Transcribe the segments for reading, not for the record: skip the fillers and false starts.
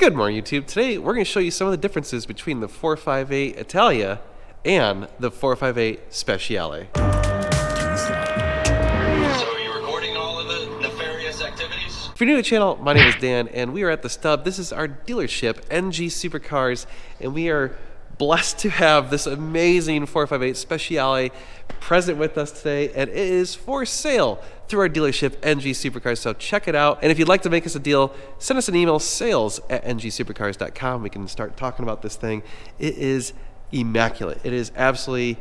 Good morning, YouTube. Today we're going to show you some of the differences between the 458 Italia and the 458 Speciale. So are you recording all of the nefarious activities? If you're new to the channel, my name is Dan, and we are at the Stub. This is our dealership, NG Supercars, and we are blessed to have this amazing 458 Speciale present with us today, and it is for sale through our dealership, NG Supercars. So check it out. And if you'd like to make us a deal, send us an email, sales@ngsupercars.com. We can start talking about this thing. It is immaculate. It is absolutely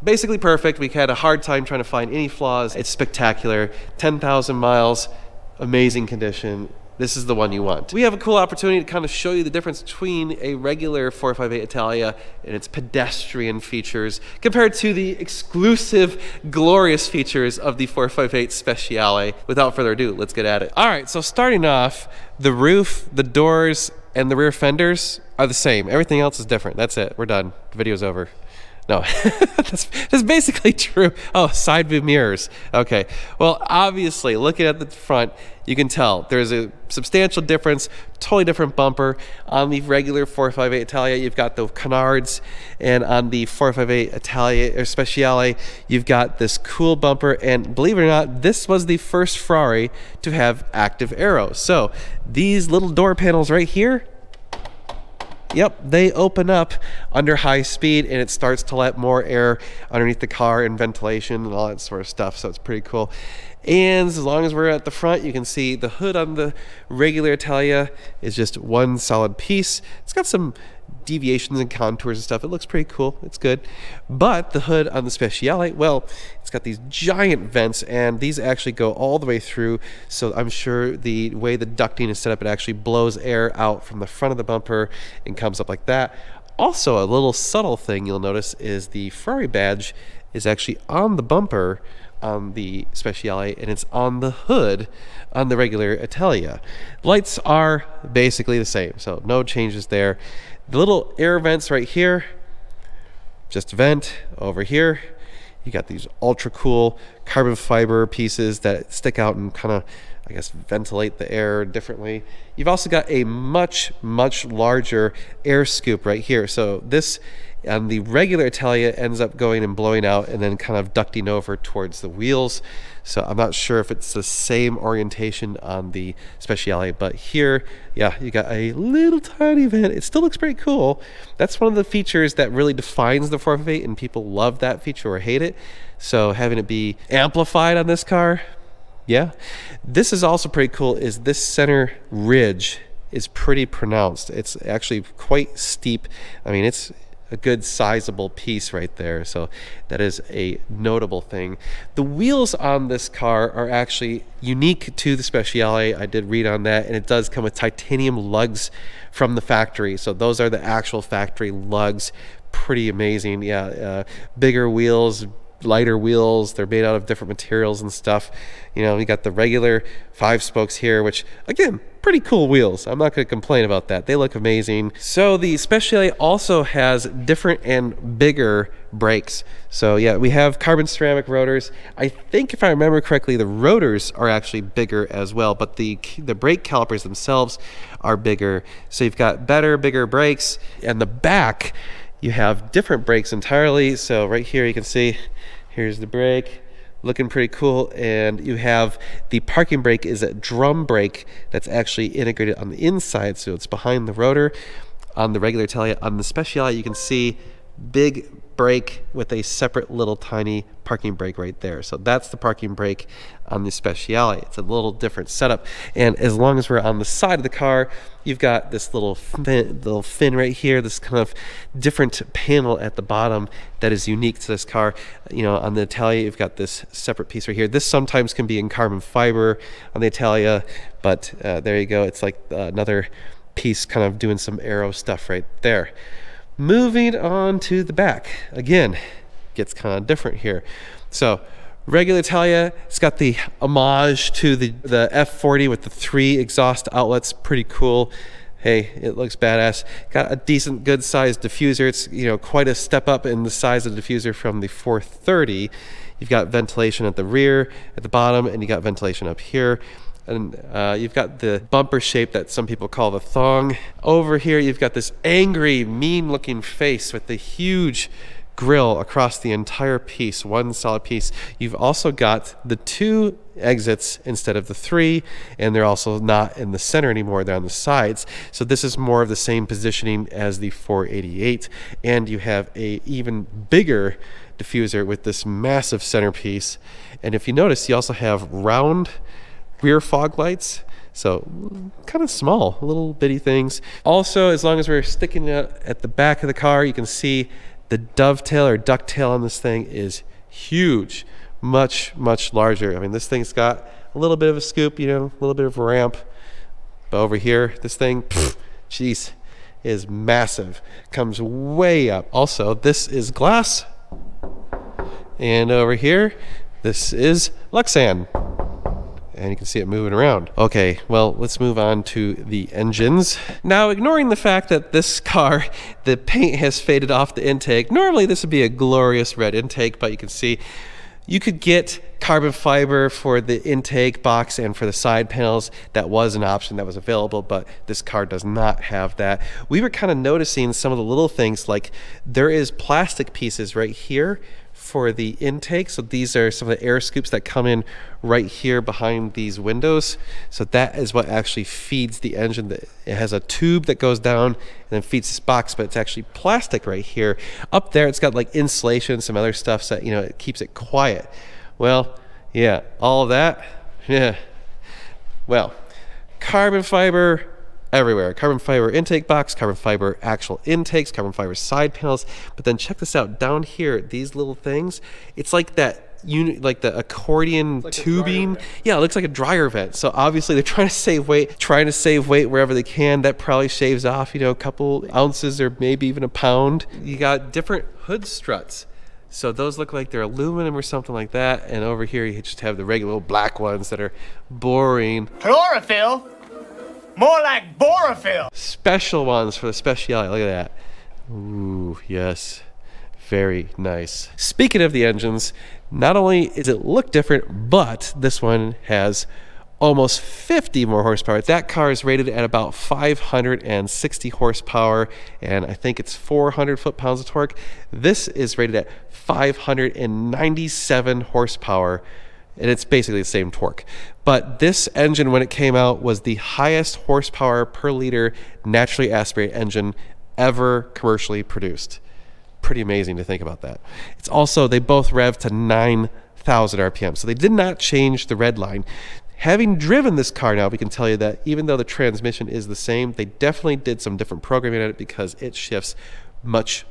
basically perfect. We had a hard time trying to find any flaws. It's spectacular. 10,000 miles, amazing condition. This is the one you want. We have a cool opportunity to kind of show you the difference between a regular 458 Italia and its pedestrian features compared to the exclusive, glorious features of the 458 Speciale. Without further ado, let's get at it. All right, so starting off, the roof, the doors, and the rear fenders are the same. Everything else is different. That's it. We're done. The video's over. No, that's basically true. Oh, side view mirrors. Okay. Well, obviously, looking at the front, you can tell there's a substantial difference, totally different bumper. On the regular 458 Italia, you've got the canards, and on the 458 Italia or Speciale, you've got this cool bumper. And believe it or not, this was the first Ferrari to have active arrows. So these little door panels right here, yep, they open up under high speed and it starts to let more air underneath the car and ventilation and all that sort of stuff. So it's pretty cool. And as long as we're at the front, you can see the hood on the regular Italia is just one solid piece. It's got some deviations and contours and stuff. It looks pretty cool. It's good. But the hood on the Speciale, well, it's got these giant vents, and these actually go all the way through. So I'm sure the way the ducting is set up, it actually blows air out from the front of the bumper and comes up like that. Also, a little subtle thing you'll notice is the Ferrari badge is actually on the bumper on the Speciale, and it's on the hood on the regular Italia. Lights are basically the same, so no changes there. The little air vents right here, just vent. Over here, you got these ultra cool carbon fiber pieces that stick out and kind of, I guess, ventilate the air differently. You've also got a much larger air scoop right here. So this on the regular Italia ends up going and blowing out and then kind of ducting over towards the wheels. So I'm not sure if it's the same orientation on the Speciale, but here, yeah, you got a little tiny vent. It still looks pretty cool. That's one of the features that really defines the 458, and people love that feature or hate it. So having it be amplified on this car, yeah. This is also pretty cool, is this center ridge is pretty pronounced. It's actually quite steep. I mean, it's a good sizable piece right there, so that is a notable thing. The wheels on this car are actually unique to the Speciale. I did read on that, and it does come with titanium lugs from the factory, so those are the actual factory lugs. Pretty amazing. Yeah, bigger wheels, lighter wheels. They're made out of different materials and stuff. You know, we got the regular 5 spokes here, which again, pretty cool wheels. I'm not going to complain about that. They look amazing. So the Speciale also has different and bigger brakes. So yeah, we have carbon ceramic rotors. I think if I remember correctly, the rotors are actually bigger as well, but the brake calipers themselves are bigger. So you've got bigger brakes, and the back, you have different brakes entirely. So right here you can see, here's the brake, looking pretty cool. And you have the parking brake is a drum brake that's actually integrated on the inside, so it's behind the rotor. On the regular Italia, on the Speciale, you can see big brake with a separate little tiny parking brake right there. So that's the parking brake on the Speciale. It's a little different setup. And as long as we're on the side of the car, you've got this little fin right here, this kind of different panel at the bottom that is unique to this car. You know, on the Italia, you've got this separate piece right here. This sometimes can be in carbon fiber on the Italia, but there you go. It's like another piece kind of doing some aero stuff right there. Moving on to the back, again, gets kind of different here. So regular Italia, it's got the homage to the F40 with the 3 exhaust outlets. Pretty cool. Hey, it looks badass. Got a decent, good sized diffuser. It's, you know, quite a step up in the size of the diffuser from the 430. You've got ventilation at the rear, at the bottom, and you got ventilation up here. And you've got the bumper shape that some people call the thong. Over here, you've got this angry, mean-looking face with the huge grill across the entire piece, one solid piece. You've also got the 2 exits instead of the 3, and they're also not in the center anymore, they're on the sides. So this is more of the same positioning as the 488, and you have a even bigger diffuser with this massive centerpiece. And if you notice, you also have round rear fog lights, so kind of small, little bitty things. Also, as long as we're sticking it at the back of the car, you can see the dovetail or ducktail on this thing is huge, much larger. I mean, this thing's got a little bit of a scoop, you know, a little bit of a ramp. But over here, this thing, jeez, is massive. Comes way up. Also, this is glass. And over here, this is Luxan. And you can see it moving around. Okay, well, let's move on to the engines. Now, ignoring the fact that this car, the paint has faded off the intake. Normally, this would be a glorious red intake, but you can see you could get carbon fiber for the intake box and for the side panels. That was an option that was available, but this car does not have that. We were kind of noticing some of the little things, like there is plastic pieces right here for the intake. So these are some of the air scoops that come in right here behind these windows. So that is what actually feeds the engine. It has a tube that goes down and then feeds this box, but it's actually plastic right here. Up there, it's got like insulation, some other stuff, so you know, it keeps it quiet. Well, yeah, all of that, yeah. Well, carbon fiber everywhere. Carbon fiber intake box, carbon fiber actual intakes, carbon fiber side panels. But then check this out. Down here, these little things, it's like that unit, like the accordion like tubing. Yeah, it looks like a dryer vent. So obviously they're trying to save weight wherever they can. That probably shaves off, you know, a couple ounces or maybe even a pound. You got different hood struts. So those look like they're aluminum or something like that. And over here, you just have the regular little black ones that are boring. Chlorophyll? More like borophyll. Special ones for the Speciale. Look at that. Ooh, yes. Very nice. Speaking of the engines, not only does it look different, but this one has almost 50 more horsepower. That car is rated at about 560 horsepower, and I think it's 400 foot-pounds of torque. This is rated at 597 horsepower, and it's basically the same torque. But this engine, when it came out, was the highest horsepower per liter naturally aspirated engine ever commercially produced. Pretty amazing to think about that. It's also, they both rev to 9,000 RPM, so they did not change the red line. Having driven this car now, we can tell you that even though the transmission is the same, they definitely did some different programming on it because it shifts much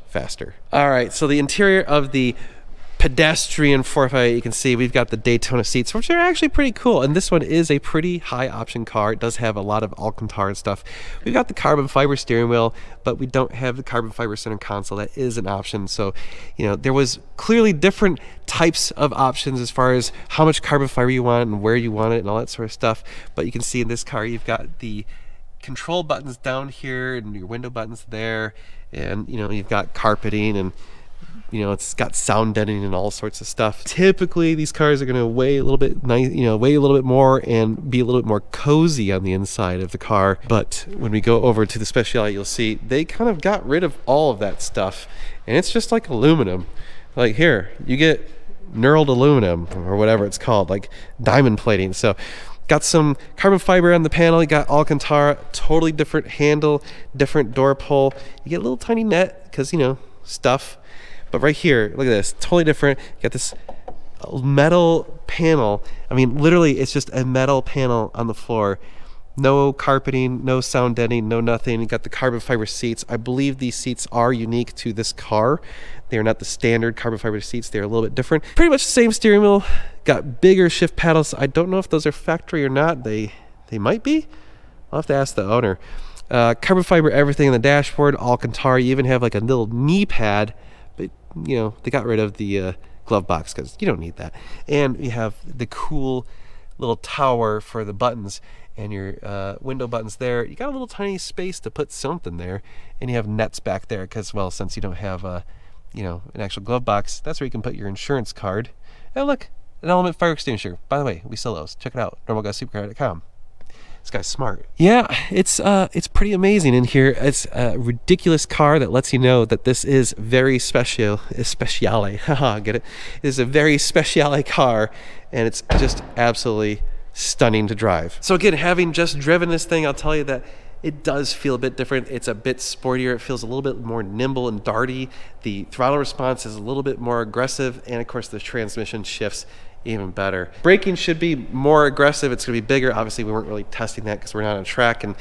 faster. All right, so the interior of the pedestrian 458, you can see we've got the Daytona seats, which are actually pretty cool, and this one is a pretty high option car. It does have a lot of Alcantara stuff. We've got the carbon fiber steering wheel, but we don't have the carbon fiber center console. That is an option. So, you know, there was clearly different types of options as far as how much carbon fiber you want and where you want it and all that sort of stuff. But you can see in this car, you've got the control buttons down here and your window buttons there, and you know, you've got carpeting, and you know, it's got sound deadening and all sorts of stuff. Typically, these cars are going to weigh a little bit weigh a little bit more and be a little bit more cozy on the inside of the car. But when we go over to the Speciale, you'll see they kind of got rid of all of that stuff, and it's just like aluminum. Like here, you get knurled aluminum or whatever it's called, like diamond plating. So got some carbon fiber on the panel. You got Alcantara, totally different handle, different door pull. You get a little tiny net because, you know, stuff. But right here, look at this, totally different. You got this metal panel. I mean, literally, it's just a metal panel on the floor. No carpeting, no sound deadening, no nothing. You got the carbon fiber seats. I believe these seats are unique to this car. They are not the standard carbon fiber seats. They're a little bit different. Pretty much the same steering wheel. Got bigger shift paddles. I don't know if those are factory or not. They might be. I'll have to ask the owner. Carbon fiber everything in the dashboard. Alcantara. You even have like a little knee pad. But, you know, they got rid of the glove box because you don't need that. And you have the cool little tower for the buttons and your window buttons there. You got a little tiny space to put something there. And you have nets back there because, well, since you don't have an actual glove box, that's where you can put your insurance card. And look, an element fire extinguisher. By the way, we sell those. Check it out, normalguysupercar.com. This guy's smart. Yeah, it's pretty amazing in here. It's a ridiculous car that lets you know that this is very special. It's Speciale. Haha, get it? It is a very Speciale car, and it's just absolutely stunning to drive. So again, having just driven this thing, I'll tell you that it does feel a bit different. It's a bit sportier. It feels a little bit more nimble and darty. The throttle response is a little bit more aggressive, and of course the transmission shifts even better. Braking should be more aggressive. It's going to be bigger. Obviously, we weren't really testing that because we're not on track, and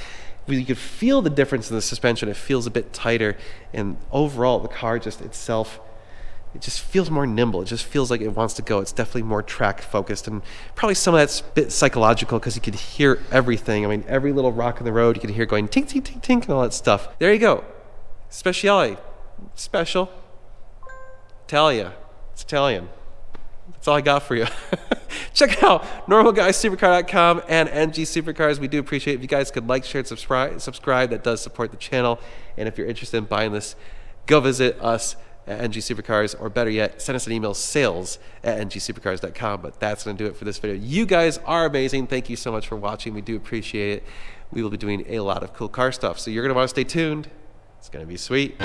you could feel the difference in the suspension. It feels a bit tighter, and overall, the car just itself, it just feels more nimble. It just feels like it wants to go. It's definitely more track focused, and probably some of that's a bit psychological because you could hear everything. I mean, every little rock in the road, you could hear going tink, tink, tink, tink, and all that stuff. There you go. Speciale. Special. Italia. It's Italian. That's all I got for you. Check out normalguysupercar.com and NG Supercars. We do appreciate it if you guys could like, share, and subscribe. That does support the channel. And if you're interested in buying this, go visit us at NG Supercars, or better yet, send us an email, sales@ngsupercars.com. But that's going to do it for this video. You guys are amazing. Thank you so much for watching. We do appreciate it. We will be doing a lot of cool car stuff, so you're going to want to stay tuned. It's going to be sweet.